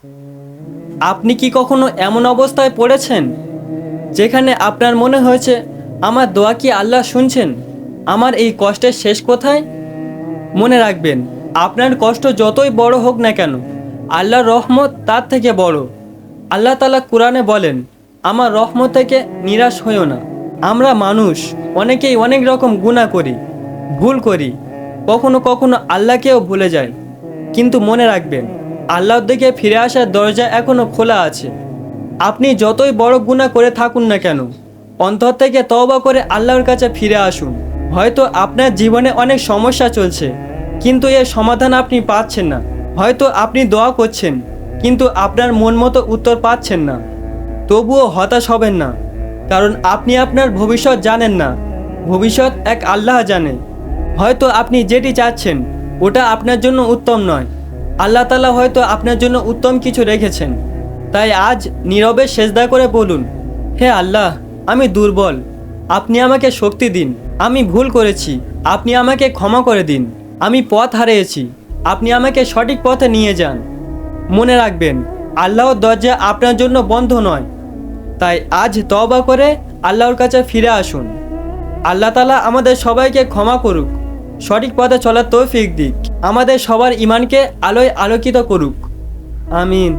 আপনি কি কখনো এমন অবস্থায় পড়েছেন যেখানে আপনার মনে হয়েছে, আমার দোয়া কি আল্লাহ শুনছেন? আমার এই কষ্টের শেষ কোথায়? মনে রাখবেন, আপনার কষ্ট যতই বড় হোক না কেন, আল্লাহর রহমত তার থেকে বড়। আল্লাহ তাআলা কোরআনে বলেন, আমার রহমত থেকে নিরাশ হইও না। আমরা মানুষ, অনেকেই অনেক রকম গুনাহ করি, ভুল করি, কখনো কখনো আল্লাহকেও ভুলে যাই। কিন্তু মনে রাখবেন, আল্লাহর দিকে ফিরে আসার দরজা এখনো খোলা আছে। আপনি যতই বড় গুনাহ করে থাকুন না কেন, অন্তর থেকে তওবা করে আল্লাহর কাছে ফিরে আসুন। হয়তো আপনার জীবনে অনেক সমস্যা চলছে, কিন্তু এর সমাধান আপনি পাচ্ছেন না। হয়তো আপনি দোয়া করছেন, কিন্তু আপনার মন মতো উত্তর পাচ্ছেন না। তবুও হতাশ হবেন না, কারণ আপনি আপনার ভবিষ্যৎ জানেন না, ভবিষ্যৎ এক আল্লাহ জানে। হয়তো আপনি যেটি চাচ্ছেন ওটা আপনার জন্য উত্তম নয়, আল্লাহ তাআলা হয়তো আপনার জন্য উত্তম কিছু রেখেছেন। তাই আজ নীরবে সেজদা করে বলুন, হে আল্লাহ, আমি দুর্বল, আপনি আমাকে শক্তি দিন। আমি ভুল করেছি, আপনি আমাকে ক্ষমা করে দিন। আমি পথ হারিয়েছি, আপনি আমাকে সঠিক পথে নিয়ে যান। মনে রাখবেন, আল্লাহর দরজা আপনার জন্য বন্ধ নয়। তাই আজ তওবা করে আল্লাহর কাছে ফিরে আসুন। আল্লাহ তাআলা আমাদের সবাইকে ক্ষমা করুক, সঠিক পথে চলার তৌফিক দিক, আমাদের সবার ঈমানকে আলোয় আলোকিত করুক। আমিন।